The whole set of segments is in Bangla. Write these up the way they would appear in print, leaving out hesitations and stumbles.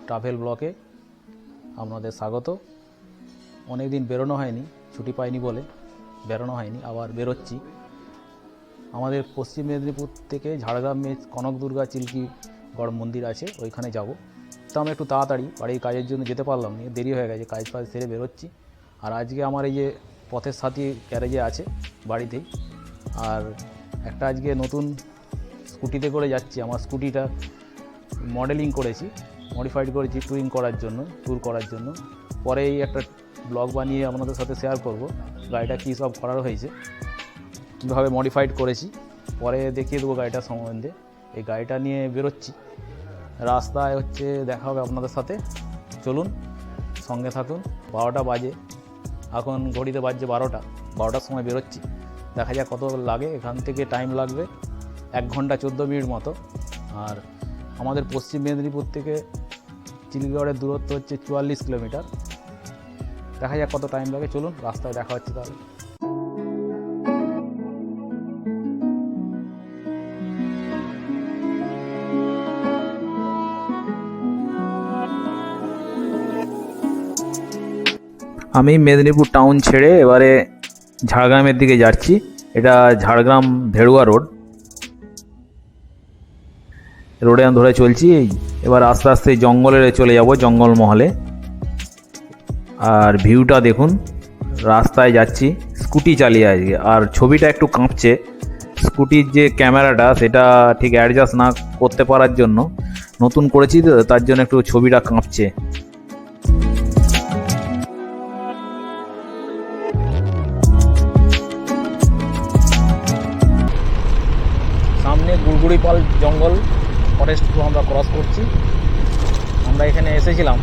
ট্রাভেল ব্লগে আপনাদের স্বাগত। অনেক দিন বেরোনো হয়নি, ছুটি পাইনি বলে বেরোনো হয়নি, আবার বেরোচ্ছি। আমাদের পশ্চিম মেদিনীপুর থেকে ঝাড়গ্রামে কনক দুর্গা চিল্কিগড় মন্দির আছে, ওইখানে যাব। তো আমি একটু তাড়াতাড়ি বাড়ির কাজের জন্য যেতে পারলাম না, দেরি হয়ে গেছে, কাজ ফাজ সেরে বেরোচ্ছি। আর আজকে আমার এই যে পথের সাথী গ্যারেজে আছে বাড়িতেই, আর একটা আজকে নতুন স্কুটিতে করে যাচ্ছি। আমার স্কুটিটা মডেলিং করেছি, মডিফাইড করেছি ট্যুর করার জন্য। পরে এই একটা ব্লগ বানিয়ে আপনাদের সাথে শেয়ার করব গাড়িটা কী সব করার হয়েছে, কীভাবে মডিফাইড করেছি, পরে দেখিয়ে দেবো গাড়িটার সম্বন্ধে। এই গাড়িটা নিয়ে বেরোচ্ছি, রাস্তায় দেখা হবে আপনাদের সাথে। চলুন, সঙ্গে থাকুন। 12টা বাজে, এখন ঘড়িতে বাজছে 12টার সময় বেরোচ্ছি। দেখা যাক কত লাগে। এখান থেকে টাইম লাগবে 1 ঘন্টা 14 মিনিট মতো। আর আমাদের পশ্চিম মেদিনীপুর থেকে চিল্কিগড়ের দূরত্ব 44 কিলোমিটার। দেখা যাক কত টাইম লাগে। চলুন, রাস্তায় দেখা হচ্ছে তাহলে। আমি মেদিনীপুর টাউন ছেড়ে এবারে ঝাড়গ্রামের দিকে যাচ্ছি। এটা ঝাড়গ্রাম ভেড়ুয়া রোডে ধরে চলছি। এবার আস্তে আস্তে জঙ্গলে চলে যাব, জঙ্গলমহলে। আর ভিউটা দেখুন, রাস্তায় যাচ্ছি স্কুটি চালিয়ে আজকে। আর ছবিটা একটু কাঁপছে, স্কুটির যে ক্যামেরাটা সেটা ঠিক অ্যাডজাস্ট না করতে পারার জন্য, নতুন করেছি তো তার জন্য একটু ছবিটা কাঁপছে। সামনে গুড়গুড়িপাল জঙ্গল ফরেস্ট আমরা ক্রস করছি। আমরা এখানে এসেছিলাম,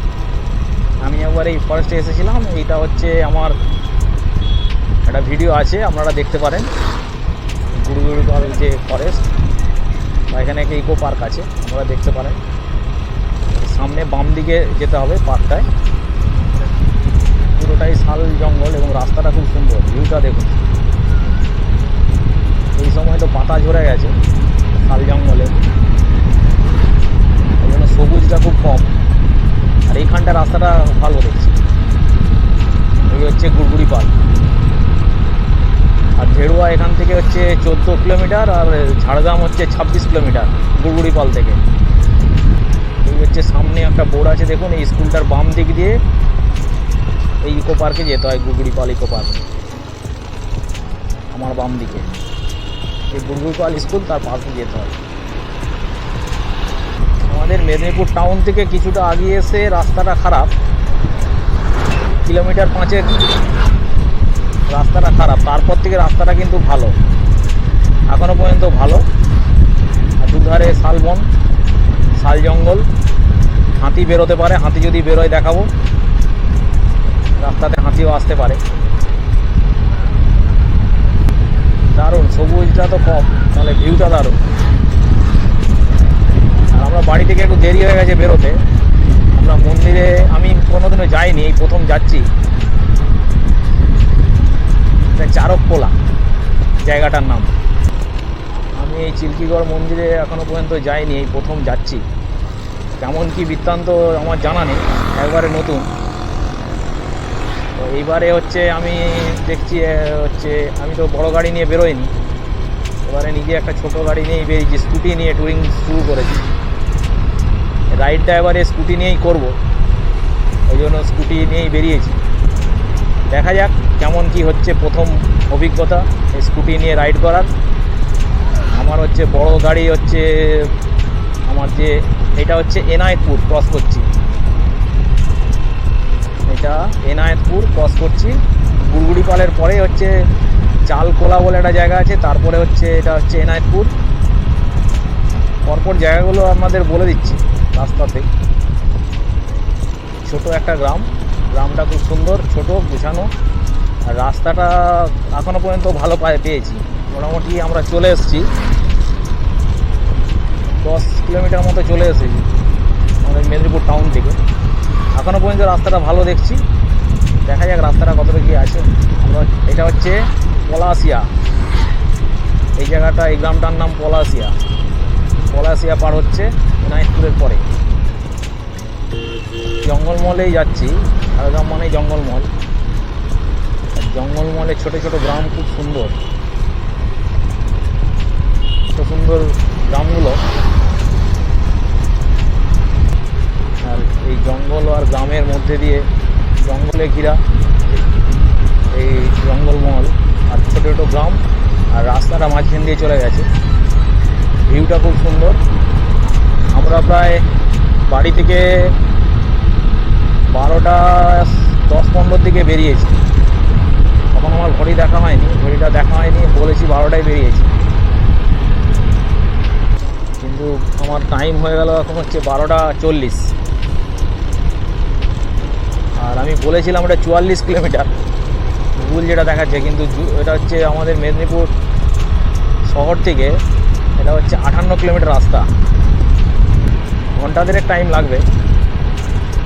আমি একবার এই ফরেস্টে এসেছিলাম। এইটা আমার একটা ভিডিও আছে, আপনারা দেখতে পারেন। গুড়গুড়িপাল যে ফরেস্ট, এখানে একটা ইকো পার্ক আছে, আপনারা দেখতে পারেন। সামনে বাম দিকে যেতে হবে পার্কটায়। পুরোটাই শাল জঙ্গল এবং রাস্তাটা খুব সুন্দর। ভিউটা দেখুন, এই সময় তো পাতা ঝরে গেছে শাল জঙ্গলে, ওই জন্য সবুজটা খুব কম। আর এইখানটা রাস্তাটা ভালো দেখছি। এই গুড়গুড়িপাল। আর ভেড়ুয়া এখান থেকে 14 কিলোমিটার, আর ঝাড়গ্রাম 26 কিলোমিটার গুড়গুড়িপাল থেকে। এই সামনে একটা বোর্ড আছে দেখুন, এই স্কুলটার বাম দিক দিয়ে এই ইকো পার্কে যেতে হয়। গুড়গুড়িপাল ইকো পার্ক আমার বাম দিকে, এই গুড়গুড়িপাল স্কুল, তার পাশ দিয়ে যেতে হয়। আমাদের মেদিনীপুর টাউন থেকে কিছুটা আগিয়ে এসে রাস্তাটা খারাপ, কিলোমিটার 5 রাস্তাটা খারাপ। তারপর থেকে রাস্তাটা কিন্তু ভালো, এখনও পর্যন্ত ভালো। আর দুধারে শালবন, শাল জঙ্গল, হাতি বেরোতে পারে। হাতি যদি বেরোয় দেখাবো, রাস্তাতে হাতিও আসতে পারে। দারুণ, সবুজটা তো কম, তাহলে ভিউটা দারুণ। আর আমরা বাড়ি থেকে একটু দেরি হয়ে গেছে বেরোতে। আমরা মন্দিরে আমি কোনোদিনও যাইনি, এই প্রথম যাচ্ছি। চারকপোলা জায়গাটার নাম। আমি এই চিল্কিগড় মন্দিরে এখনও পর্যন্ত যাইনি, এই প্রথম যাচ্ছি। কেমন কি বৃত্তান্ত আমার জানা নেই, একবারে নতুন। তো এইবারে আমি দেখছি আমি তো বড় গাড়ি নিয়ে বেরোইনি, এবারে নিজে একটা ছোট গাড়ি নিয়েই বেরিয়েছি। স্কুটি নিয়ে ট্যুরিং শুরু করেছি। রাইডটা এবারে স্কুটি নিয়েই করব, ওই জন্য স্কুটি নিয়েই বেরিয়েছি। দেখা যাক কেমন কি হচ্ছে, প্রথম অভিজ্ঞতা এই স্কুটি নিয়ে রাইড করার। আমার বড় গাড়ি আমার এটা এনায়েতপুর ক্রস করছি। এটা এনায়েতপুর ক্রস করছি। গুড়গুড়িপালের পরে চালকোলা বলে একটা জায়গা আছে, তারপরে এটা এনায়েতপুর। পরপর জায়গাগুলো আপনাদের বলে দিচ্ছি রাস্তাতে। ছোট একটা গ্রামটা খুব সুন্দর, ছোট, গুছানো। আর রাস্তাটা এখনও পর্যন্ত ভালো পেয়েছি। মোটামুটি আমরা চলে এসেছি, 10 কিলোমিটার মতো চলে এসেছি আমাদের মেদিনীপুর টাউন থেকে। এখনও পর্যন্ত রাস্তাটা ভালো দেখছি। দেখা যাক রাস্তাটা কতটা কি আছে। এটা পলাশিয়া, এই জায়গাটা, এই গ্রামটার নাম পলাশিয়া পার হচ্ছে এনায়েতপুরের পরে। জঙ্গলমহলেই যাচ্ছি। ঝাড়গ্রাম মানেই জঙ্গলমহল। আর জঙ্গলমহলে ছোট ছোট গ্রাম খুব সুন্দর, এত সুন্দর গ্রামগুলো। আর এই জঙ্গল আর গ্রামের মধ্যে দিয়ে, জঙ্গলে ঘেরা এই জঙ্গলমহল আর ছোটো ছোটো গ্রাম, আর রাস্তাটা মাঝখান দিয়ে চলে গেছে। ভিউটা খুব সুন্দর। আমরা প্রায় বাড়ি থেকে 12টা 10-15 দিকে বেরিয়েছি। তখন আমার ঘড়িটা দেখা হয়নি, বলেছি 12টায় বেরিয়েছি, কিন্তু আমার টাইম হয়ে গেল এখন হচ্ছে 12টা 40। আর আমি বলেছিলাম এটা 44 কিলোমিটার, গুগল যেটা দেখাচ্ছে, কিন্তু এটা হচ্ছে আমাদের মেদিনীপুর শহর থেকে এটা হচ্ছে 58 কিলোমিটার রাস্তা। ঘন্টা দেড়েক টাইম লাগবে।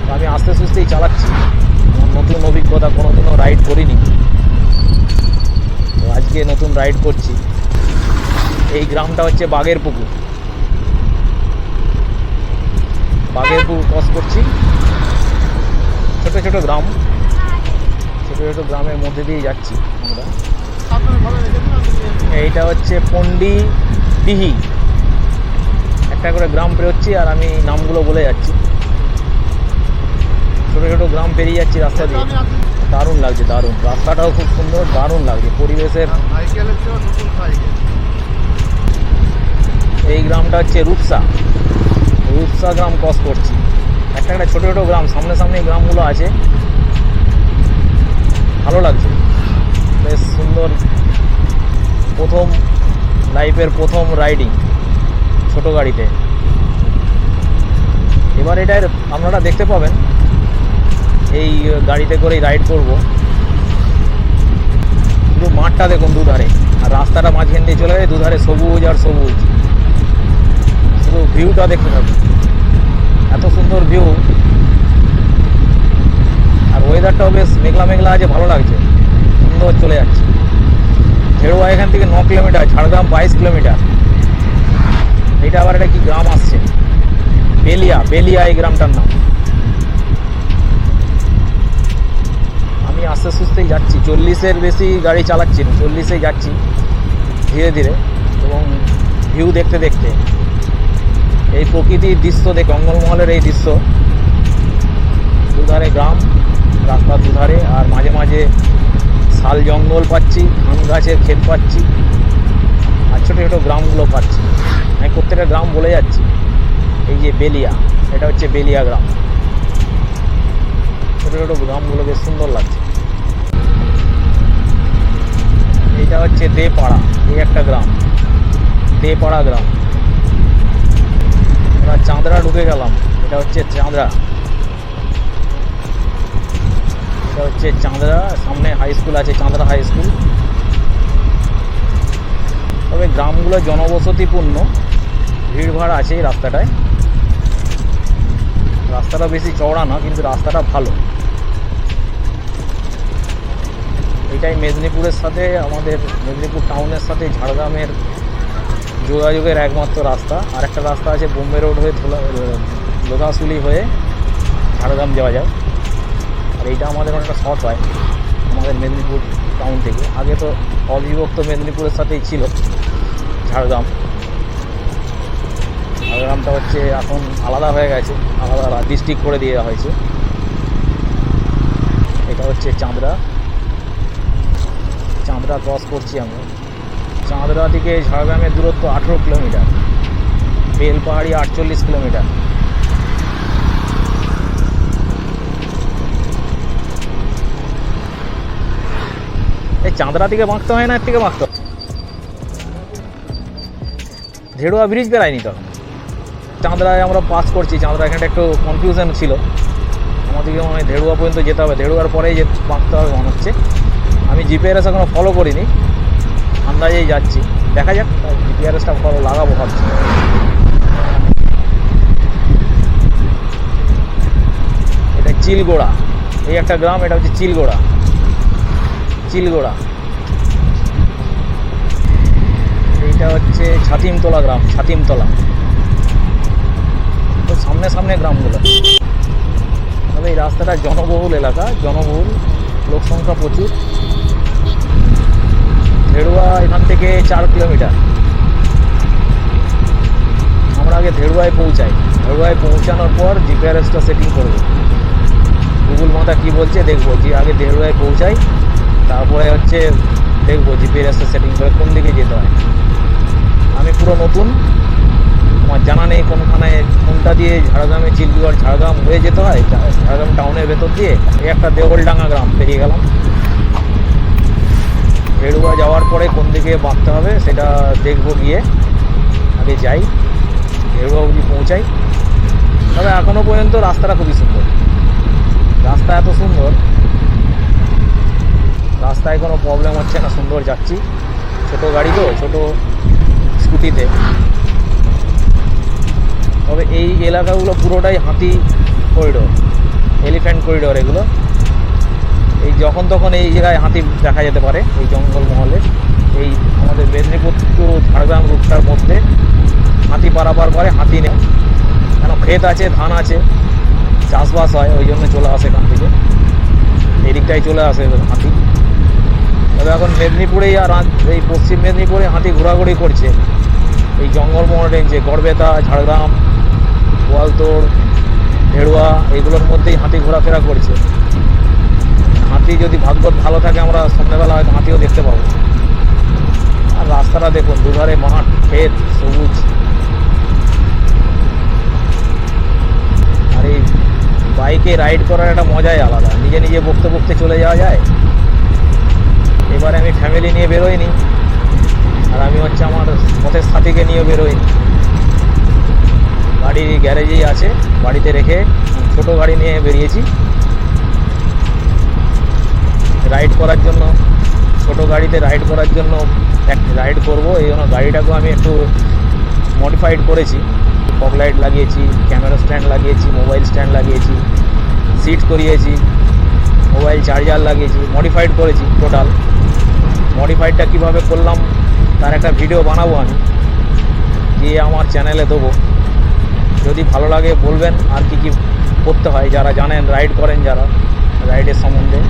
তো আমি আস্তে সুস্তেই চালাচ্ছি। আমার নতুন অভিজ্ঞতা, কোনোদিনও রাইড করিনি, তো আজকে নতুন রাইড করছি। এই গ্রামটা হচ্ছে বাঘের পুকুর ক্রস করছি। ছোট ছোট গ্রাম, ছোট ছোট গ্রামের মধ্যে দিয়ে যাচ্ছি আমরা। এইটা হচ্ছে পন্ডিডিহি, একটা করে গ্রাম পেরোচ্ছি আর আমি নামগুলো বলে যাচ্ছি। ছোট ছোট গ্রাম পেরিয়ে যাচ্ছি রাস্তা দিয়ে। দারুণ লাগছে, দারুণ। রাস্তাটাও খুব সুন্দর, দারুণ লাগছে পরিবেশের। এই গ্রামটা হচ্ছে রূপসা গ্রাম ক্রস করছি। একটা একটা ছোটো ছোটো গ্রাম, সামনে সামনে গ্রামগুলো আছে। ভালো লাগছে, বেশ সুন্দর। লাইফের প্রথম রাইডিং ছোট গাড়িতে। এবার এটার আপনারা দেখতে পাবেন, এই গাড়িতে করেই রাইড করব। শুধু মাঠটা দেখুন দুধারে, আর রাস্তাটা মাঝখান দিয়ে চলে যায়, দুধারে সবুজ আর সবুজ। শুধু ভিউটা দেখতে থাকুন, এত সুন্দর ভিউ। আর ওয়েদারটাও বেশ মেঘলা মেঘলা আছে, ভালো লাগছে, সুন্দর চলে যাচ্ছে। ঝেড়ুয়া এখান থেকে 9 কিলোমিটার, ঝাড়গ্রাম 22 কিলোমিটার। এটা আবার একটা কি গ্রাম আসছে, বেলিয়া এই গ্রামটার নাম। আমি আস্তে সুস্তেই যাচ্ছি, 40-এর বেশি গাড়ি চালাচ্ছি না, 40-এই যাচ্ছি ধীরে ধীরে, এবং ভিউ দেখতে দেখতে। এই প্রকৃতির দৃশ্য দেখে, জঙ্গলমহলের এই দৃশ্য, দুধারে গ্রাম, রাস্তার দুধারে, আর মাঝে মাঝে শাল জঙ্গল পাচ্ছি, ধান গাছের ক্ষেত পাচ্ছি, আর ছোটো ছোটো গ্রামগুলো পাচ্ছি। আমি প্রত্যেকটা গ্রাম বলে যাচ্ছি। এই যে বেলিয়া, এটা হচ্ছে বেলিয়া গ্রাম। ছোটো ছোটো গ্রামগুলো বেশ সুন্দর লাগছে। এইটা হচ্ছে দেপাড়া, এই একটা গ্রাম, দেপাড়া গ্রাম। এবার চাঁদরা ঢুকে গেলাম। এটা হচ্ছে চাঁদরা, সামনে হাই স্কুল আছে, চাঁদরা হাই স্কুল। তবে গ্রামগুলো জনবসতিপূর্ণ, ভিড়ভাড় আছে এই রাস্তাটায়। রাস্তাটা বেশি চওড়া না, কিন্তু রাস্তাটা ভালো। এটাই মেদিনীপুরের সাথে, আমাদের মেদিনীপুর টাউনের সাথে ঝাড়গ্রামের যোগাযোগের একমাত্র রাস্তা। আর একটা রাস্তা আছে বোম্বে রোড হয়ে লোধাশুলি হয়ে ঝাড়গ্রাম যাওয়া যায়। আর এইটা আমাদের অনেকটা শর্ট হয় আমাদের মেদিনীপুর টাউন থেকে। আগে তো অবিভক্ত মেদিনীপুরের সাথেই ছিল ঝাড়গ্রামটা হচ্ছে এখন আলাদা হয়ে গেছে, আলাদা ডিস্ট্রিক্ট করে দেওয়া হয়েছে। এটা হচ্ছে চাঁদরা ক্রস করছি আমরা। চাঁদরা থেকে ঝাড়গ্রামের দূরত্ব 18 কিলোমিটার, বেলপাহাড়ি 48 কিলোমিটার। এই চাঁদরা থেকে বাঁকতে হয় না, এর থেকে বাঁকতে হয়। ঝেড়ুয়া ব্রিজ বেরায়নি তখন, চাঁদরায় আমরা পাস করছি। চাঁদরা এখানটা একটু কনফিউশন ছিল, আমাদেরকে মনে হয় ঝেড়ুয়া পর্যন্ত যেতে হবে, ঝেড়ুয়ার পরেই যে বাঁকতে হবে মনে হচ্ছে। আমি জিপিআরএস এখনো ফলো করিনি, আন্দাজেই যাচ্ছি, দেখা যাক। জিপিআরএসটা ফলো লাগাবো ভাবছি। এটা চিলগোড়া, এই একটা গ্রাম, এটা হচ্ছে চিলগোড়া। এইটা হচ্ছে ছাতিমতলা গ্রাম, ছাতিমতলা। তো সামনে সামনে গ্রামগুলো, এলাকাটা জনবহুল এলাকা, জনবহুল, লোক সংখ্যা প্রচুর। ধেড়ুয়া এখান থেকে 4 কিলোমিটার। আমরা আগে ধেড়ুয়ায় পৌঁছাই, ধেড়ুয়ায় পৌঁছানোর পর জিপিআরএসটা সেটিং করবো। গুগল মাথা কী বলছে দেখবো, যে আগে ধেড়ুয়ায় পৌঁছাই, তারপরে হচ্ছে দেখবো জিপিআরএসটা সেটিং করে কোন দিকে যেতে হয়। আমি পুরো নতুন, আমার জানা নেই কোনখানে কোনটা দিয়ে ঝাড়গ্রামে চিলবিগড় ঝাড়গ্রাম হয়ে যেতে হয়, ঝাড়গ্রাম টাউনের ভেতর দিয়ে এই একটা দেওলডাঙ্গা গ্রাম পেরিয়ে গেলাম। ধেড়ুয়া যাওয়ার পরে কোন দিকে বাঁকতে হবে সেটা দেখবো, গিয়ে আগে যাই, ধেড়ুয়া অবধি পৌঁছাই। তবে এখনও পর্যন্ত রাস্তাটা খুবই সুন্দর, রাস্তা এত সুন্দর, রাস্তায় কোনো প্রবলেম হচ্ছে না, সুন্দর যাচ্ছি। ছোটো গাড়ি তো, ছোটো স্কুটিতে। তবে এই এলাকাগুলো পুরোটাই হাতি করিডোর, এলিফ্যান্ট করিডোর এগুলো। এই যখন তখন এই জায়গায় হাতি দেখা যেতে পারে, এই জঙ্গলমহলে। এই আমাদের মেদিনীপুর টু ঝাড়গ্রাম রুটটার মধ্যে হাতি পারাপার করে, হাতি নেই, কেন ক্ষেত আছে, ধান আছে, চাষবাস হয়, ওই জন্য চলে আসে এখান থেকে, এই দিকটায় চলে আসে হাতি। তবে এখন মেদিনীপুরেই আর এই পশ্চিম মেদিনীপুরে হাতি ঘোরাঘুরি করছে, এই জঙ্গলমহল রেঞ্জে, গড়বেতা, ঝাড়গ্রাম, গোয়ালতোড়, ধেড়ুয়া, এইগুলোর মধ্যেই হাতি ঘোরাফেরা করছে। হাতি যদি ভাগ্য ভালো থাকে আমরা সন্ধ্যাবেলা হয়তো হাতিও দেখতে পাবো। আর রাস্তাটা দেখুন, দুধারে মাঠ, ক্ষেত, সবুজ। আর এই বাইকে রাইড করার একটা মজাই আলাদা, নিজে নিজে বকতে বকতে চলে যাওয়া যায়। এবারে আমি ফ্যামিলি নিয়ে বেরোইনি, আর আমি হচ্ছে আমার পথের সাথীকে নিয়ে বেরোইনি। গাড়ি গ্যারেজেই আছে, বাড়িতে রেখে ছোট গাড়ি নিয়ে বেরিয়েছি রাইড করার জন্য। ছোট গাড়িতে রাইড করার জন্য রাইড করব, এই জন্য গাড়িটাকেও আমি একটু মডিফাইড করেছি। ফগ লাইট লাগিয়েছি, ক্যামেরা স্ট্যান্ড লাগিয়েছি, মোবাইল স্ট্যান্ড লাগিয়েছি, সিট করিয়েছি, মোবাইল চার্জার লাগিয়েছি, মডিফাইড করেছি টোটাল। মডিফাইডটা কীভাবে করলাম তার একটা ভিডিও বানাবো আমি, দিয়ে আমার চ্যানেলে দেবো। যদি ভালো লাগে বলবেন আর কি কি করতে হয়, যারা জানেন, রাইড করেন যারা, রাইডের সম্বন্ধে।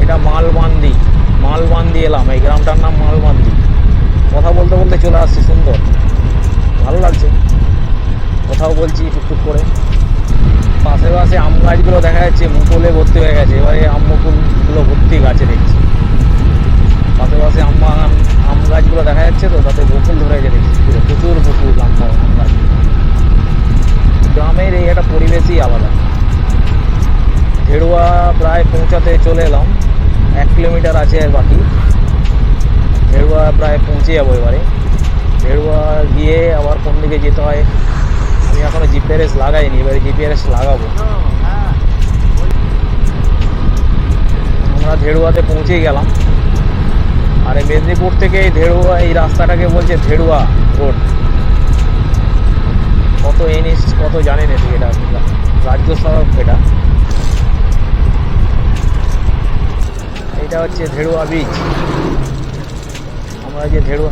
এটা মালবান্দি এলাম, এই গ্রামটার নাম মালবান্দি। কথা বলতে বলতে চলে আসছি, সুন্দর, ভালো লাগছে, কোথাও বলছি টুকটুক করে। পাশে পাশে আম গাছগুলো দেখা যাচ্ছে মুকুলে ভর্তি হয়ে গেছে, এবারে আম মুকুলগুলো ভর্তি গাছে দেখছি। পাশে পাশে আম গাছগুলো দেখা যাচ্ছে, তো তাতে বকুল ধরে গেছে দেখছি, প্রচুর বকুল, আম গাছ। গ্রামের এই একটা পরিবেশই আলাদা। ধেড়ুয়া প্রায় পৌঁছাতে চলে এলাম, 1 কিলোমিটার আছে আর বাকি। ধেড়ুয়া প্রায় পৌঁছে যাবো এবারে। ধেড়ুয়া গিয়ে আবার কোন দিকে যেতে হয় আমি এখনও জিপিআরএস লাগাইনি, এবারে জিপিআরএস লাগাবো। আমরা ধেড়ুয়াতে পৌঁছেই গেলাম। আর এই মেদিনীপুর থেকে ধেড়ুয়া, এই রাস্তাটাকে বলছে ধেড়ুয়া রোড। কত এনএইচ কত জানেন, এটা রাজ্য সড়ক। এটা হচ্ছে ধেড়ুয়া ব্রিজ। আমরা যে ধেড়ুয়া,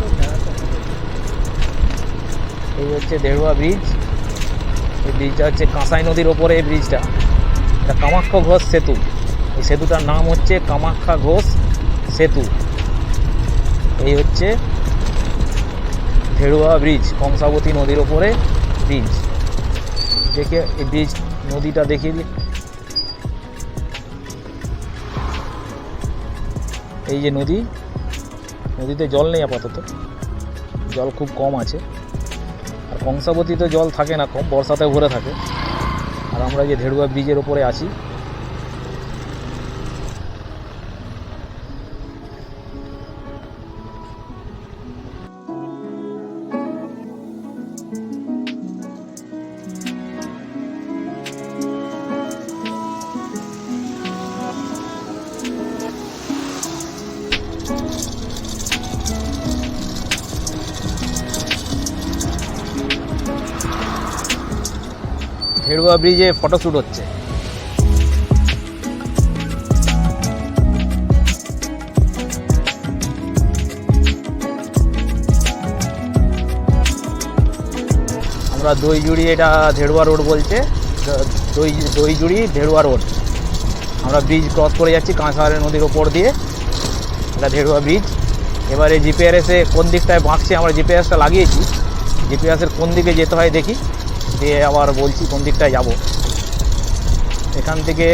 এই হচ্ছে ধেড়ুয়া ব্রিজ। এই ব্রিজটা হচ্ছে কাঁসাই নদীর ওপরে, এই ব্রিজটা, এটা কামাখ্যা ঘোষ সেতু। এই সেতুটার নাম হচ্ছে কামাখ্যা ঘোষ সেতু। এই হচ্ছে ধেড়ুয়া ব্রিজ, কংসাবতী নদীর ওপরে ব্রিজ। দেখে এই ব্রিজ, নদীটা দেখিয়ে দিই। এই যে নদী, নদীতে জল নেই আপাতত, জল খুব কম আছে। আর কংসাবতীতে জল থাকে না কম, বর্ষাতে ভরে থাকে। আর আমরা যে ধেড়ুয়া ব্রিজের ওপরে আছি। ধেড়ুয়া ব্রিজে ফটোশ্যুট হচ্ছে। আমরা দইজুড়ি, এটা ধেড়ুয়া রোড বলছে, দইজুড়ি ঢেরুয়া রোড। আমরা ব্রিজ ক্রস করে যাচ্ছি কাঁসাহারে নদীর ওপর দিয়ে, এটা ঢেরুয়া ব্রিজ। এবারে জিপিআরএসে কোন দিকটায় বাঁকছে, আমরা জিপিএসটা লাগিয়েছি, জিপিএসের কোন দিকে যেতে হয় দেখি, দিয়ে আবার বলছি কোন দিকটায় যাব। এখান থেকে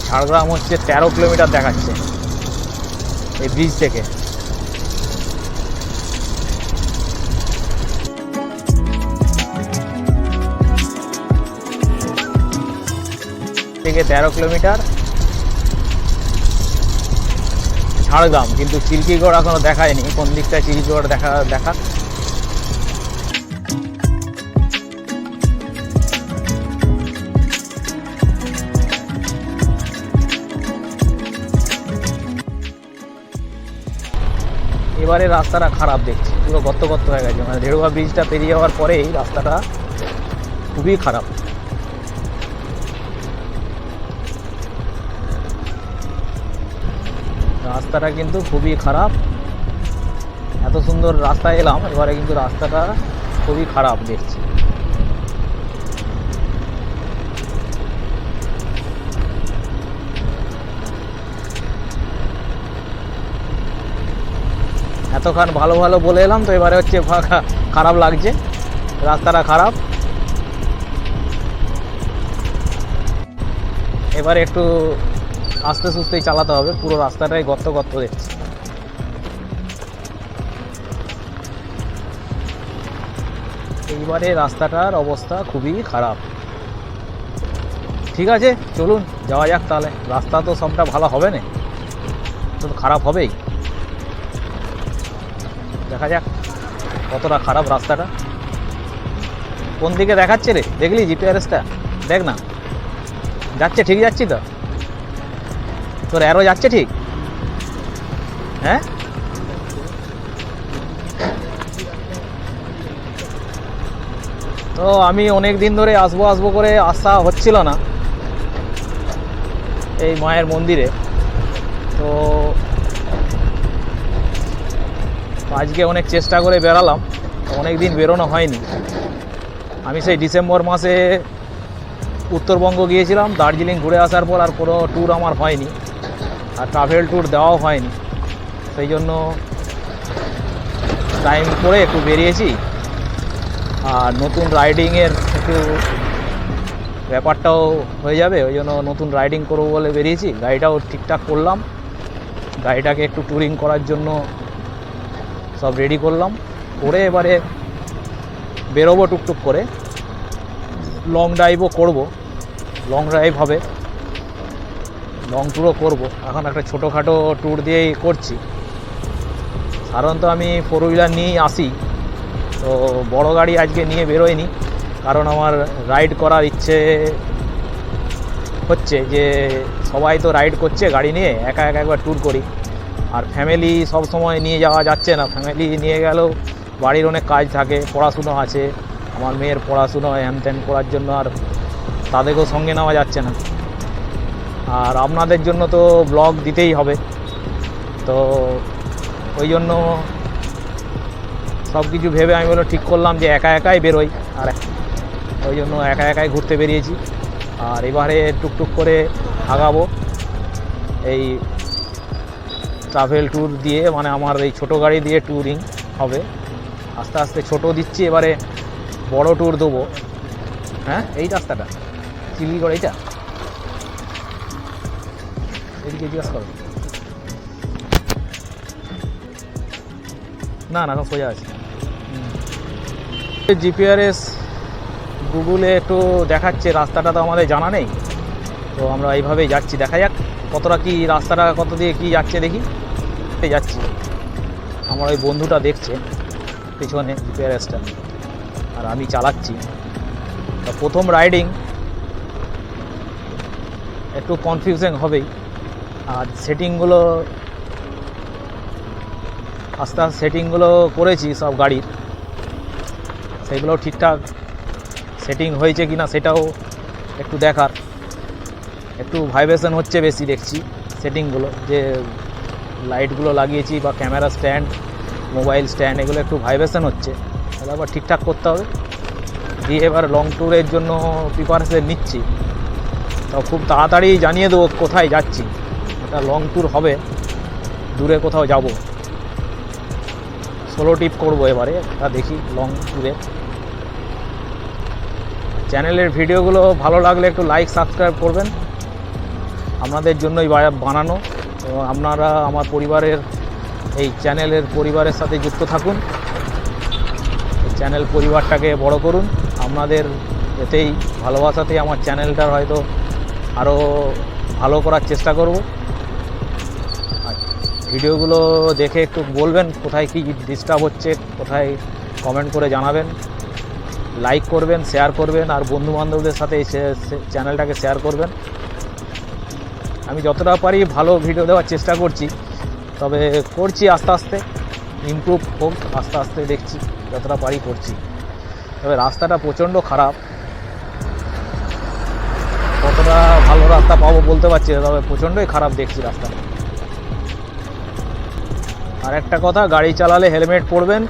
ঝাড়গ্রাম হচ্ছে 13 কিলোমিটার দেখাচ্ছে এই ব্রিজ থেকে। থেকে 13 কিলোমিটার ঝাড়গ্রাম, কিন্তু চিল্কিগড় এখনো দেখায়নি, কোন দিকটায় চিল্কিগড় দেখা। এবারে রাস্তাটা খারাপ দেখছি, পুরো গর্ত হয়ে গেছে, মানে ঢেরুয়া ব্রিজটা পেরিয়ে যাওয়ার পরেই রাস্তাটা খুবই খারাপ। রাস্তাটা কিন্তু খুবই খারাপ, এত সুন্দর রাস্তায় এলাম, এবারে কিন্তু রাস্তাটা খুবই খারাপ দেখছি। এতক্ষণ ভালো ভালো বলে এলাম, তো এবারে হচ্ছে খারাপ লাগছে, রাস্তাটা খারাপ। এবারে একটু আস্তে সুস্তেই চালাতে হবে, পুরো রাস্তাটাই গর্ত দেখছি। এইবারে রাস্তাটার অবস্থা খুবই খারাপ। ঠিক আছে, চলুন যাওয়া যাক তাহলে। রাস্তা তো সবটা ভালো হবে না, তো খারাপ হবেই। দেখা যাক কতটা খারাপ রাস্তাটা। কোন দিকে দেখাচ্ছে রে, দেখলি জিপিআরএসটা? দেখ না, যাচ্ছে ঠিক যাচ্ছি তো? তোর অ্যারো যাচ্ছে ঠিক? হ্যাঁ, তো আমি অনেক দিন ধরে আসবো করে আসা হচ্ছিল না এই মায়ের মন্দিরে, তো আজকে অনেক চেষ্টা করে বেরালাম, অনেক দিন বেরোনো হয়নি। আমি সেই ডিসেম্বর মাসে উত্তরবঙ্গ গিয়েছিলাম, দার্জিলিং ঘুরে আসার পর আর কোনো ট্যুর আমার হয়নি, আর ট্রাভেল ট্যুর দেওয়াও হয়নি। সেই জন্য টাইম করে একটু বেরিয়েছি, আর নতুন রাইডিংয়ের একটু ব্যাপারটাও হয়ে যাবে, ওই জন্য নতুন রাইডিং করবো বলে বেরিয়েছি। গাড়িটাও ঠিকঠাক করলাম, গাড়িটাকে একটু ট্যুরিং করার জন্য সব রেডি করলাম, করে এবারে বেরোবো টুকটুক করে। লং ড্রাইভও করব, লং ড্রাইভ হবে, লং ট্যুরও করব। এখন একটা ছোটোখাটো ট্যুর দিয়েই করছি। সাধারণত আমি 4 হুইলার নিয়েই আসি, তো বড় গাড়ি আজকে নিয়ে বেরোয়নি, কারণ আমার রাইড করার ইচ্ছে হচ্ছে যে সবাই তো রাইড করছে গাড়ি নিয়ে, একা একবার ট্যুর করি। আর ফ্যামিলি সব সময় নিয়ে যাওয়া যাচ্ছে না, ফ্যামিলি নিয়ে গেলেও বাড়ির অনেক কাজ থাকে, পড়াশুনো আছে, আমার মেয়ের পড়াশুনো হ্যান ত্যান করার জন্য আর তাদেরকেও সঙ্গে নেওয়া যাচ্ছে না। আর আপনাদের জন্য তো ব্লগ দিতেই হবে, তো ওই জন্য সব কিছু ভেবে আমি ঠিক করলাম যে একাই বেরোই, আর ওই জন্য একাই ঘুরতে বেরিয়েছি। আর এবারে টুকটুক করে আগাবো এই ট্রাভেল ট্যুর দিয়ে, মানে আমার এই ছোটো গাড়ি দিয়ে ট্যুরিং হবে। আস্তে আস্তে ছোটো দিচ্ছি, এবারে বড় ট্যুর দেবো। হ্যাঁ, এই রাস্তাটা চিল্লিগড়, এইটা এদিকে জিজ্ঞাসা করো। না এখন সোজা আছে। জিপিআরএস গুগলে একটু দেখাচ্ছে, রাস্তাটা তো আমাদের জানা নেই, তো আমরা এইভাবেই যাচ্ছি। দেখা যাক কতটা কি রাস্তাটা কত দিয়ে কি যাচ্ছে দেখি। যাচ্ছি, আমার ওই বন্ধুটা দেখছে পিছনে জিপিআরএসটা, আর আমি চালাচ্ছি। প্রথম রাইডিং একটু কনফিউজিং হবেই, আর সেটিংগুলো আস্তে আস্তে সেটিংগুলো করেছি সব গাড়ির, সেগুলো ঠিকঠাক সেটিং হয়েছে কি না সেটাও একটু দেখার। একটু ভাইব্রেশন হচ্ছে বেশি দেখছি সেটিংগুলো, যে লাইটগুলো লাগিয়েছি বা ক্যামেরা স্ট্যান্ড, মোবাইল স্ট্যান্ড, এগুলো একটু ভাইব্রেশন হচ্ছে, তাহলে আবার ঠিকঠাক করতে হবে। দিয়ে এবার লং ট্যুরের জন্য প্রিপারেশন নিচ্ছি। তো খুব তাড়াতাড়ি জানিয়ে দেবো কোথায় যাচ্ছি। এটা লং ট্যুর হবে, দূরে কোথাও যাব, সোলো ট্রিপ করবো এবারে। তা দেখি লং ট্যুরে। চ্যানেলের ভিডিওগুলো ভালো লাগলে একটু লাইক সাবস্ক্রাইব করবেন, আপনাদের জন্যই বানানো। এবং আপনারা আমার পরিবারের এই চ্যানেলের পরিবারের সাথে যুক্ত থাকুন, চ্যানেল পরিবারটাকে বড় করুন। আপনাদের এতেই ভালোবাসাতেই আমার চ্যানেলটার হয়তো আরও ভালো করার চেষ্টা করব। আর ভিডিওগুলো দেখে একটু বলবেন কোথায় কি ডিস্টার্ব হচ্ছে, কোথায় কমেন্ট করে জানাবেন, লাইক করবেন, শেয়ার করবেন, আর বন্ধুবান্ধবদের সাথে এই চ্যানেলটাকে শেয়ার করবেন। আমি যতটা পারি ভালো ভিডিও দেওয়ার চেষ্টা করছি, তবে করছি আস্তে আস্তে, ইমপ্রুভ হোক আস্তে আস্তে, দেখছি যতটা পারি করছি। তবে রাস্তাটা প্রচণ্ড খারাপ, কতটা ভালো রাস্তা পাবো বলতে পারছি না, তবে প্রচণ্ডই খারাপ দেখছি রাস্তাটা। আর একটা কথা, গাড়ি চালালে হেলমেট পরবেন,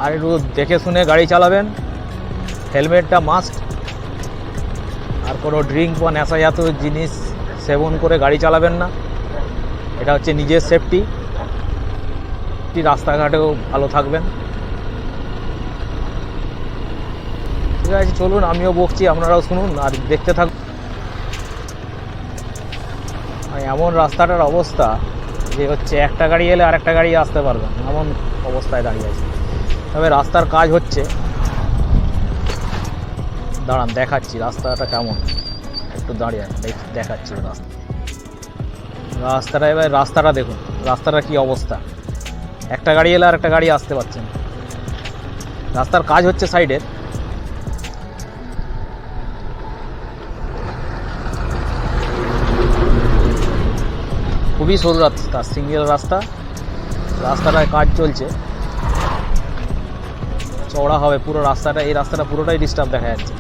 আর একটু দেখে শুনে গাড়ি চালাবেন, হেলমেটটা মাস্ট। আর কোনো ড্রিঙ্ক বা নেশাজাত জিনিস সেবন করে গাড়ি চালাবেন না, এটা হচ্ছে নিজের সেফটি। রাস্তাঘাটেও ভালো থাকবেন। ঠিক আছে, চলুন, আমিও বকছি, আপনারাও শুনুন আর দেখতে থাকুন। এমন রাস্তাটার অবস্থা যে হচ্ছে একটা গাড়ি এলে আরেকটা গাড়ি আসতে পারবে না, এমন অবস্থায় দাঁড়িয়ে আছে। তবে রাস্তার কাজ হচ্ছে, দাঁড়ান দেখাচ্ছি রাস্তাটা কেমন, একটু দাঁড়িয়ে দেখাচ্ছি রাস্তাটা। এবার রাস্তাটা দেখুন, রাস্তাটা কি অবস্থা, একটা গাড়ি এলে আর একটা গাড়ি আসতে পারছে না। রাস্তার কাজ হচ্ছে সাইডে। খুবই সরু রাস্তা, সিঙ্গেল রাস্তা, রাস্তাটায় কাজ চলছে, চওড়া হবে পুরো রাস্তাটা। এই রাস্তাটা পুরোটাই ডিস্টার্ব দেখা যাচ্ছে,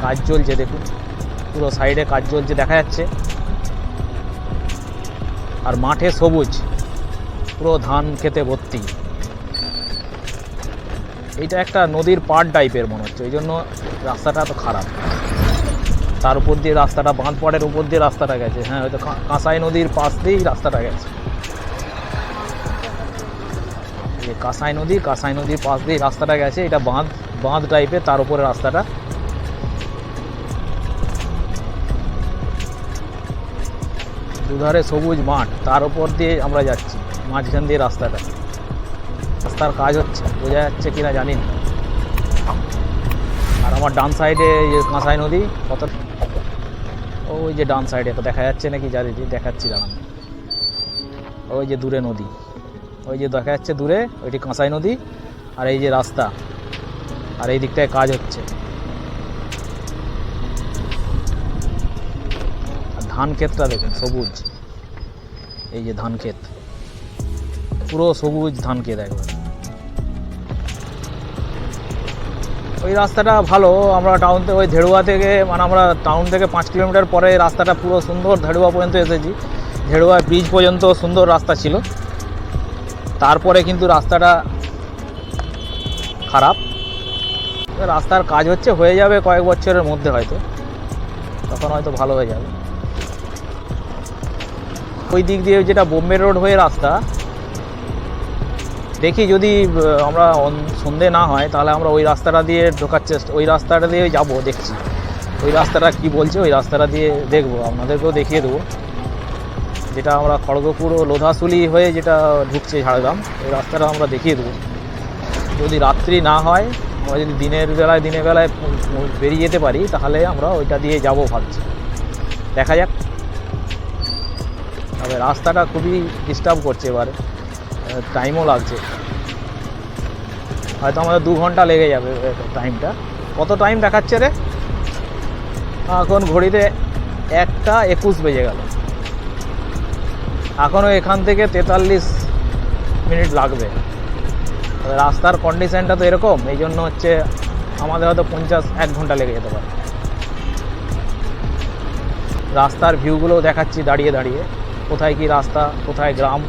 কাজ চলছে দেখুন, পুরো সাইডে কাজ চলছে দেখা যাচ্ছে। আর মাঠে সবুজ, পুরো ধান খেতে ভর্তি। এইটা একটা নদীর পাড় টাইপের মনে হচ্ছে, ওই জন্য রাস্তাটা তো খারাপ। তার উপর দিয়ে রাস্তাটা, বাঁধপাড়ের উপর দিয়ে রাস্তাটা গেছে। হ্যাঁ, হয়তো কাঁসাই নদীর পাশ দিয়েই রাস্তাটা গেছে। এই কাঁসাই নদীর পাশ দিয়ে রাস্তাটা গেছে। এটা বাঁধ টাইপের, তার উপরে রাস্তাটা। দুধারে সবুজ মাঠ, তার উপর দিয়ে আমরা যাচ্ছি, মাঝখান দিয়ে রাস্তাটা। রাস্তার কাজ হচ্ছে, বোঝা যাচ্ছে কিনা জানি না। আর আমার ডান সাইডে কাঁসাই নদী, কত ওই যে ডান সাইডে তো দেখা যাচ্ছে নাকি জানি, দেখাচ্ছি দাঁড়ান। ওই যে দূরে নদী, ওই যে দেখা যাচ্ছে দূরে, ওইটি কাঁসাই নদী। আর এই যে রাস্তা, আর এই দিকটায় কাজ হচ্ছে। আর ধান ক্ষেতটা দেখুন সবুজ, এই যে ধান ক্ষেত, পুরো সবুজ ধান ক্ষেত একবার। ওই রাস্তাটা ভালো। আমরা টাউন থেকে, ওই ধেড়ুয়া থেকে, মানে আমরা টাউন থেকে 5 কিলোমিটার পরে রাস্তাটা পুরো সুন্দর, ধেড়ুয়া পর্যন্ত এসেছি। ধেড়ুয়া ব্রিজ পর্যন্ত সুন্দর রাস্তা ছিল, তারপরে কিন্তু রাস্তাটা খারাপ। রাস্তার কাজ হচ্ছে, হয়ে যাবে কয়েক বছরের মধ্যে, হয়তো তখন হয়তো ভালো হয়ে যাবে। ওই দিক দিয়ে যেটা বোম্বে রোড হয়ে রাস্তা, দেখি যদি আমরা সন্ধে না হয় তাহলে আমরা ওই রাস্তাটা দিয়ে ঢোকার চেষ্টা, ওই রাস্তাটা দিয়ে যাবো, দেখছি ওই রাস্তাটা কি বলছে, ওই রাস্তাটা দিয়ে দেখবো, আপনাদেরকেও দেখিয়ে দেবো। যেটা আমরা খড়গপুর ও লোধাশুলি হয়ে যেটা ঢুকছে ঝাড়গ্রাম, ওই রাস্তাটা আমরা দেখিয়ে দেবো। যদি রাত্রি না হয়, আমরা যদি দিনের বেলায় বেরিয়ে যেতে পারি, তাহলে আমরা ওইটা দিয়ে যাবো ভাবছি, দেখা যাক। তবে রাস্তাটা খুবই ডিস্টার্ব করছে, এবারে টাইমও লাগছে, হয়তো আমাদের 2 ঘন্টা লেগে যাবে টাইমটা। কত টাইম দেখাচ্ছে রে? এখন ঘড়িতে 1:21 বেজে গেল। এখনও এখান থেকে 43 মিনিট লাগবে। রাস্তার কন্ডিশনটা তো এরকম, এই জন্য হচ্ছে আমাদের হয়তো 1 ঘন্টা লেগে যেতে পারে। রাস্তার ভিউগুলো দেখাচ্ছি দাঁড়িয়ে দাঁড়িয়ে, কোথায় কি রাস্তা, কোথায় গ্রাম।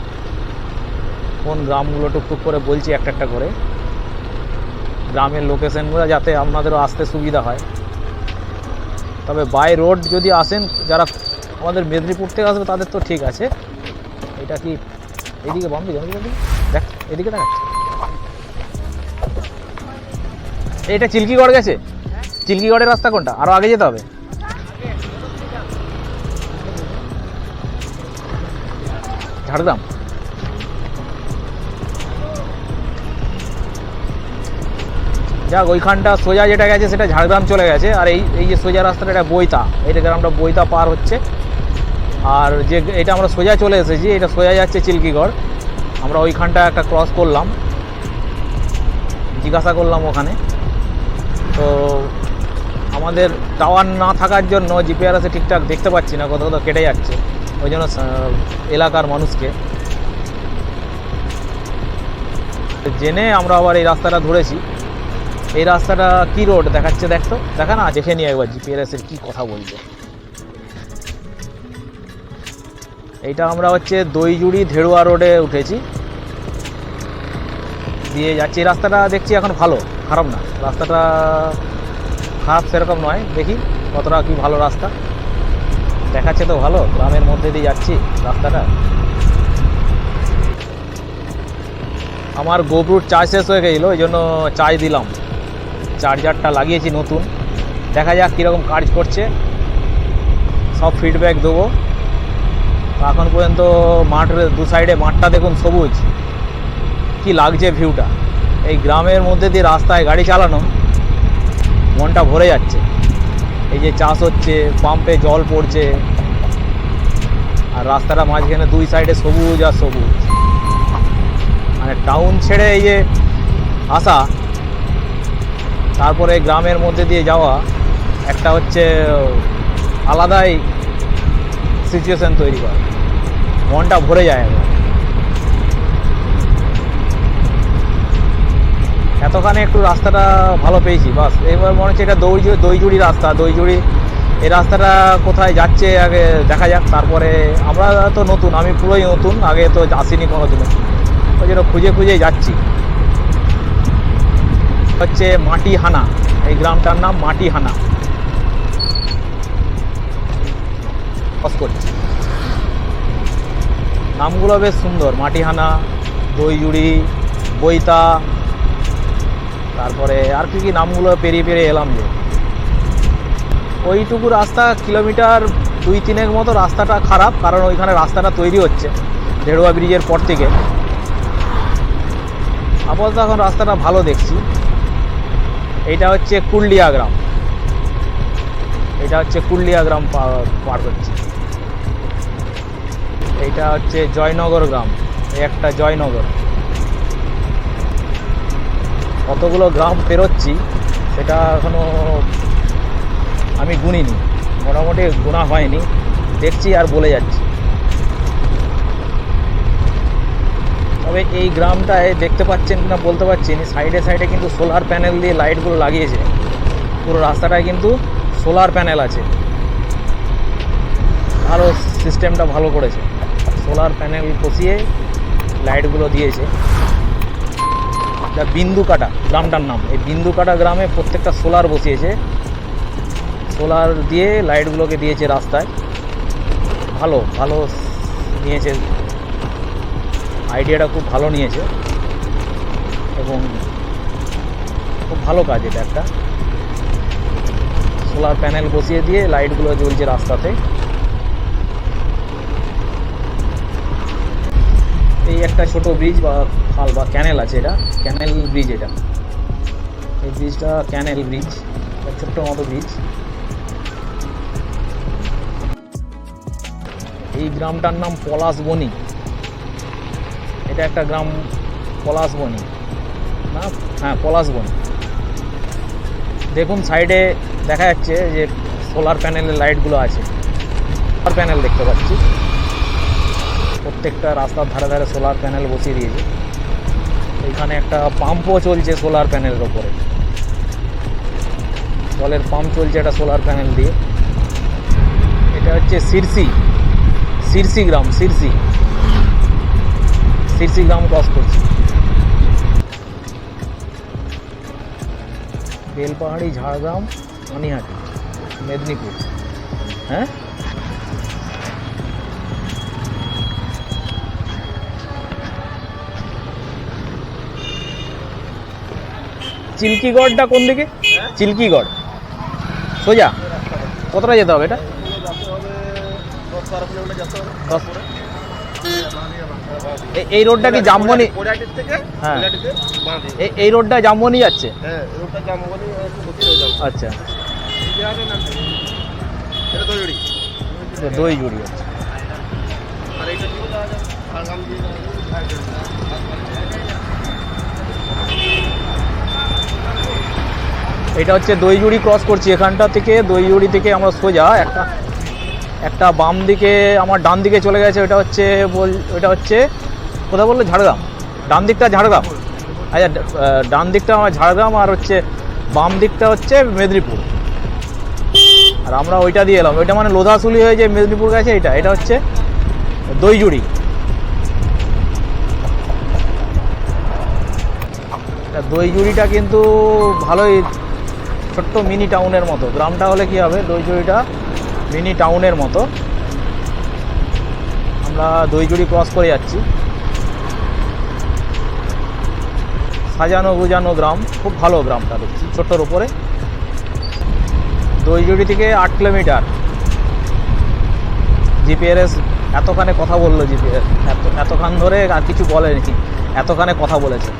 কোন গ্রামগুলো টুকটুক করে বলছি একটা একটা করে, গ্রামের লোকেশনগুলো যাতে আপনাদেরও আসতে সুবিধা হয়। তবে বাই রোড যদি আসেন যারা আমাদের মেদিনীপুর থেকে আসবে তাদের তো ঠিক আছে। এটা কি এইদিকে বাম দিকে দেখ, এদিকে দেখাচ্ছে। এটা চিল্কিগড় গেছে? চিল্কিগড়ের রাস্তা কোনটা? আরো আগে যেতে হবে? ঝাড়গ্রাম। যাক, ওইখানটা সোজা যেটা গেছে সেটা ঝাড়গ্রাম চলে গেছে। আর এই যে সোজা রাস্তাটা, এটা বইতা, এটা গ্রামটা বইতা পার হচ্ছে। আর যে এটা আমরা সোজা চলে এসেছি, এটা সোজা যাচ্ছে চিল্কিগড়। আমরা ওইখানটা একটা ক্রস করলাম, জিজ্ঞাসা করলাম ওখানে। তো আমাদের টাওয়ার না থাকার জন্য জিপিআরএসে ঠিকঠাক দেখতে পাচ্ছি না, কোথাও কোথাও কেটে যাচ্ছে। ওই জন্য এলাকার মানুষকে জেনে আমরা আবার এই রাস্তাটা ধরেছি। এই রাস্তাটা কি রোড দেখাচ্ছে দেখতো, দেখা না, দেখে নিয়ে একবার জিপিআরএসের কি কথা বলছে। এইটা আমরা হচ্ছে দইজুড়ি ধেড়ুয়া রোডে উঠেছি, দিয়ে যাচ্ছি। এই রাস্তাটা দেখছি এখন ভালো, খারাপ না। রাস্তাটা খারাপ সেরকম নয়, দেখি কতটা কি ভালো রাস্তা দেখাচ্ছে। তো ভালো, গ্রামের মধ্যে দিয়ে যাচ্ছি রাস্তাটা। আমার গোবরুর চার্জ শেষ হয়ে গেছিলো, ওই জন্য চার্জ দিলাম। চার্জারটা লাগিয়েছি নতুন, দেখা যাক কীরকম কাজ করছে, সব ফিডব্যাক দেবো। এখন পর্যন্ত মাঠের দু সাইডে মাঠটা দেখুন সবুজ, কি লাগছে ভিউটা। এই গ্রামের মধ্যে দিয়ে রাস্তায় গাড়ি চালানো মনটা ভরে যাচ্ছে। এই যে চাষ হচ্ছে, পাম্পে জল পড়ছে, আর রাস্তাটা মাঝখানে দুই সাইডে সবুজ আর সবুজ। মানে টাউন ছেড়ে এই যে আসা, তারপরে গ্রামের মধ্যে দিয়ে যাওয়া, একটা হচ্ছে আলাদাই সিচুয়েশান তৈরি করে, মনটা ভরে যায় একবার। এতখানে একটু রাস্তাটা ভালো পেয়েছি, বাস। এবার মনে হচ্ছে এটা দইজুড়ি রাস্তা, দইজুড়ি। এই রাস্তাটা কোথায় যাচ্ছে আগে দেখা যাক, তারপরে। আমরা তো নতুন, আমি পুরোই নতুন, আগে তো আসিনি কোনো দিনও, ওই জন্য খুঁজে খুঁজেই যাচ্ছি। হচ্ছে মাটিহানা, এই গ্রামটার নাম মাটিহানা। করছি, নামগুলো বেশ সুন্দর, মাটিহানা, দইজুড়ি, বইতা, তারপরে আর কি কি নামগুলো পেরিয়ে পেরিয়ে এলাম। যে ওইটুকু রাস্তা, কিলোমিটার 2-3 মতো রাস্তাটা খারাপ, কারণ ওইখানে রাস্তাটা তৈরি হচ্ছে ধেড়ুয়া ব্রিজের পর থেকে। আপাতত এখন রাস্তাটা ভালো দেখছি। এইটা হচ্ছে কুলডিয়া গ্রাম, এটা হচ্ছে কুলডিয়া গ্রাম পার হচ্ছে। এইটা হচ্ছে জয়নগর গ্রাম, এই একটা জয়নগর। কতগুলো গ্রাম পেরোচ্ছি সেটা এখনও আমি গুনিনি, মোটামুটি গোনা হয়নি, দেখছি আর বলে যাচ্ছি। তবে এই গ্রামটায় দেখতে পাচ্ছেন কিনা বলতে পারছি না, সাইডে সাইডে কিন্তু সোলার প্যানেল দিয়ে লাইটগুলো লাগিয়েছে। পুরো রাস্তাটায় কিন্তু সোলার প্যানেল আছে, আরও সিস্টেমটা ভালো করেছে। সোলার প্যানেল বসিয়ে লাইটগুলো দিয়েছে। বিন্দুকাটা গ্রামটার নাম, এই বিন্দুকাটা গ্রামে প্রত্যেকটা সোলার বসিয়েছে, সোলার দিয়ে লাইটগুলোকে দিয়েছে রাস্তায়। ভালো ভালো নিয়েছে, আইডিয়াটা খুব ভালো নিয়েছে এবং খুব ভালো কাজ। এটা একটা সোলার প্যানেল বসিয়ে দিয়ে লাইটগুলো জ্বলছে রাস্তাতে। এই একটা ছোট ব্রিজ বা খাল বা ক্যানেল আছে, এটা ক্যানেল ব্রিজ। এটা এই ব্রিজটা ক্যানেল ব্রিজ, ছোট্ট মতো ব্রিজ। এই গ্রামটার নাম পলাশবনি, এটা একটা গ্রাম পলাশবনি না, হ্যাঁ পলাশবনি। দেখুন সাইডে দেখা যাচ্ছে যে সোলার প্যানেলের লাইটগুলো আছে, সোলার প্যানেল দেখতে পাচ্ছি। প্রত্যেকটা রাস্তার ধারে ধারে সোলার প্যানেল বসিয়ে দিয়েছে। এখানে একটা পাম্পও চলছে সোলার প্যানেলের ওপরে, জলের পাম্প চলছে একটা সোলার প্যানেল দিয়ে। এটা হচ্ছে শিরসি গ্রাম, শিরসি শিরসি গ্রাম ক্রস করছি। বেলপাহাড়ি, ঝাড়গ্রাম, পানিহাটি, মেদিনীপুর। হ্যাঁ, চিল্কিগড়টা কোন দিকে? চিল্কিগড় সোজা কতটা যেতে হবে? এটা এই রোডটা কি জামবনি? হ্যাঁ, এই রোডটা জামবনি যাচ্ছে। আচ্ছা, দই জুড়ি আছে। এটা হচ্ছে দইজুড়ি ক্রস করছি। এখানটা থেকে দইজুড়ি থেকে আমরা সোজা একটা বাম দিকে, আমার ডান দিকে চলে গেছে। ওটা হচ্ছে কোথায় বললো? ঝাড়গ্রাম। ডান দিকটা ঝাড়গ্রাম। আচ্ছা, ডান দিকটা আমার ঝাড়গ্রাম, আর হচ্ছে বাম দিকটা হচ্ছে মেদিনীপুর। আর আমরা ওইটা দিয়ে এলাম। ওইটা মানে লোধাশুলি হয়ে যে মেদিনীপুর গেছে। এটা হচ্ছে দইজুড়ি। দইজুড়িটা কিন্তু ভালোই ছোট্ট মিনি টাউনের মতো। গ্রামটা হলে কি হবে, দইজুড়িটা মিনি টাউনের মতো। আমরা দইজুড়ি ক্রস করে যাচ্ছি। সাজানো গুজানো গ্রাম, খুব ভালো গ্রামটা দেখছি, ছোট্টর উপরে। দইজুড়ি থেকে 8 কিলোমিটার। জিপিআরএস এতখানে কথা বললো। জিপিআরএস এতক্ষণ ধরে আর কিছু বলেনি, এতখানে কথা বলেছে,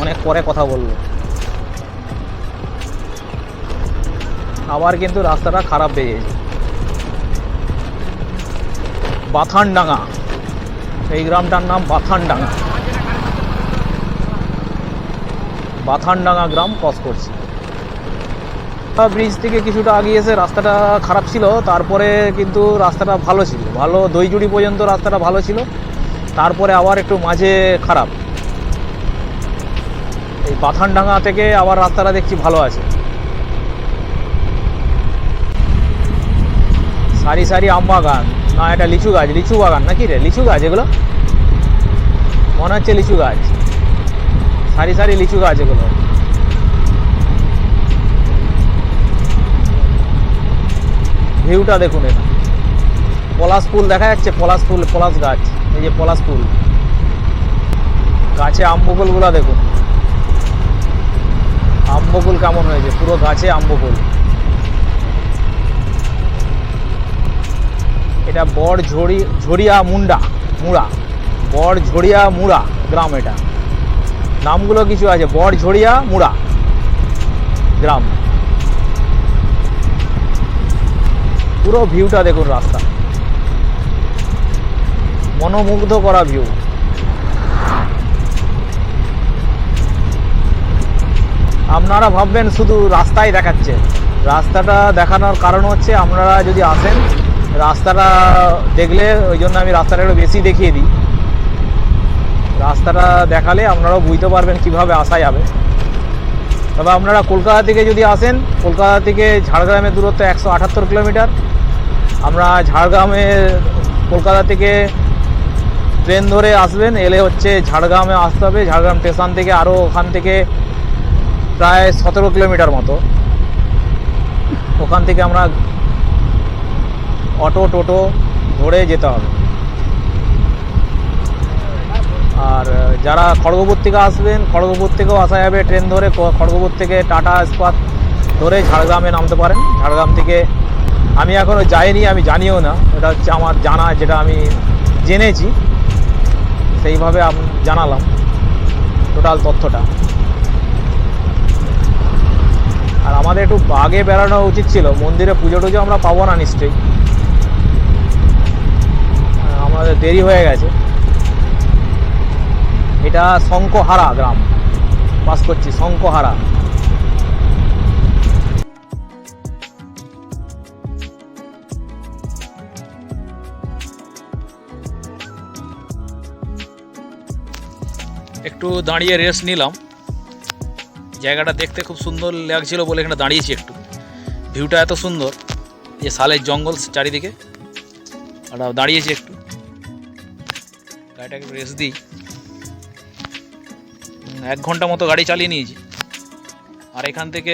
অনেক পরে কথা বললো। আবার কিন্তু রাস্তাটা খারাপ বেরিয়েছে। বাথানডাঙ্গা, এই গ্রামটার নাম বাথানডাঙ্গা। বাথানডাঙ্গা গ্রাম ক্রস করছি। ব্রিজ থেকে কিছুটা আগিয়ে এসে রাস্তাটা খারাপ ছিল, তারপরে কিন্তু রাস্তাটা ভালো ছিল। ভালো, দইজুড়ি পর্যন্ত রাস্তাটা ভালো ছিল, তারপরে আবার একটু মাঝে খারাপ। এই বাথানডাঙ্গা থেকে আবার রাস্তাটা দেখছি ভালো আছে। সারি সারি আম বাগান, না এটা লিচু গাছ, লিচু বাগান নাকি রে? লিচু গাছ এগুলো মনে হচ্ছে, লিচু গাছ, সারি সারি লিচু গাছ এগুলো। ভিউটা দেখুন, এটা পলাশ ফুল দেখা যাচ্ছে, পলাশ ফুল, পলাশ গাছ, এই যে পলাশ ফুল গাছে। আম বকুলগুলো দেখুন, আম বকুল কেমন হয়েছে, পুরো গাছে আম বকুল। এটা ঝড়িয়া মুড়া, ঝড়িয়া মুড়া গ্রাম। এটা নামগুলো কিছু আছে, ঝড়িয়া মুড়া গ্রাম। পুরো ভিউটা দেখুন, রাস্তা মনোমুগ্ধ করা ভিউ। আপনারা ভাববেন শুধু রাস্তাই দেখাচ্ছে, রাস্তাটা দেখানোর কারণ হচ্ছে আপনারা যদি আসেন রাস্তাটা দেখলে, ওই জন্য আমি রাস্তাটা একটু বেশি দেখিয়ে দিই। রাস্তাটা দেখালে আপনারাও বুঝতে পারবেন কিভাবে আসা যাবে। তবে আপনারা কলকাতা থেকে যদি আসেন, কলকাতা থেকে ঝাড়গ্রামের দূরত্ব 178 কিলোমিটার। আমরা কলকাতা থেকে ট্রেন ধরে আসবেন, এলে হচ্ছে ঝাড়গ্রামে আসতে হবে। ঝাড়গ্রাম স্টেশন থেকে আরও ওখান থেকে প্রায় 17 কিলোমিটার মতো। ওখান থেকে আমরা অটো টোটো ধরে যেতে হবে। আর যারা খড়গপুর থেকে আসবেন, খড়গপুর থেকেও আসা যাবে ট্রেন ধরে। খড়গপুর থেকে টাটা ইস্পাত ধরে ঝাড়গ্রামে নামতে পারেন। ঝাড়গ্রাম থেকে আমি এখনও যাইনি, আমি জানিও না, এটা হচ্ছে আমার জানা, যেটা আমি জেনেছি সেইভাবে জানালাম টোটাল তথ্যটা। আর আমাদের একটু আগে বেড়ানো উচিত ছিল, মন্দিরে পুজো টুজো আমরা পাবো না নিশ্চয়ই, আমাদের দেরি হয়ে গেছে। এটা শঙ্কহারা গ্রাম পাস করছি, শঙ্কহারা। একটু দাঁড়িয়ে রেস্ট নিলাম, জায়গাটা দেখতে খুব সুন্দর লাগছিল বলে এখানে দাঁড়িয়েছি একটু। ভিউটা এত সুন্দর, যে শালের জঙ্গল চারিদিকে, আর দাঁড়িয়েছি একটু। গাড়িটাকে রেস্ট দিই। 1 ঘন্টা মতো গাড়ি চালিয়ে নিয়েছি, আর এখান থেকে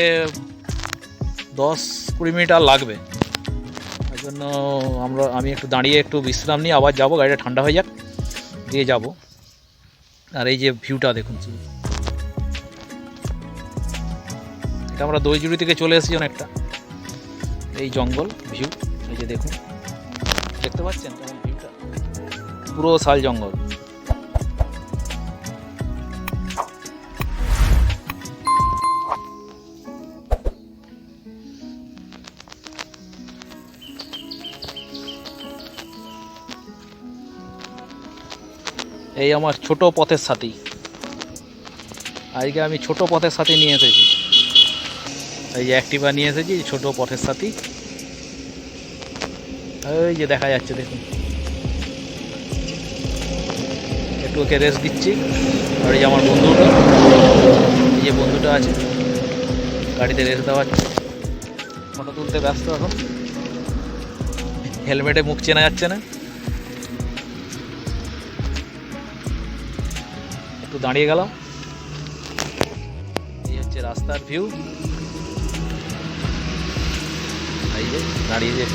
10-20 মিনিট আর লাগবে। তার জন্য আমি একটু দাঁড়িয়ে একটু বিশ্রাম নিয়ে আবার যাব, গাড়িটা ঠান্ডা হয়ে যাক দিয়ে যাব। আর এই যে ভিউটা দেখুন, এটা আমরা দইজুড়ি থেকে চলে এসেছি অনেকটা। এই জঙ্গল ভিউ, এই যে দেখুন, দেখতে পাচ্ছেন কেমন ভিউটা, পুরো শাল জঙ্গল। এই আমার ছোট পথের সাথী, আজকে আমি ছোট পথের সাথী নিয়ে এসেছি। এই যে অ্যাক্টিভা নিয়ে এসেছি, ছোট পথের সাথী। ওই যে দেখা যাচ্ছে দেখুন, একটু ওকে রেস্ট দিচ্ছি। আর এই যে আমার বন্ধুটা, এই যে বন্ধুটা আছে, গাড়িতে রেস্ট দেওয়াচ্ছে, ফটো তুলতে ব্যস্ত এখন, হেলমেটে মুখ চেনা যাচ্ছে না। একটু দাঁড়িয়ে গেলাম, এই হচ্ছে রাস্তার ভিউ। এই যে দাঁড়িয়ে যে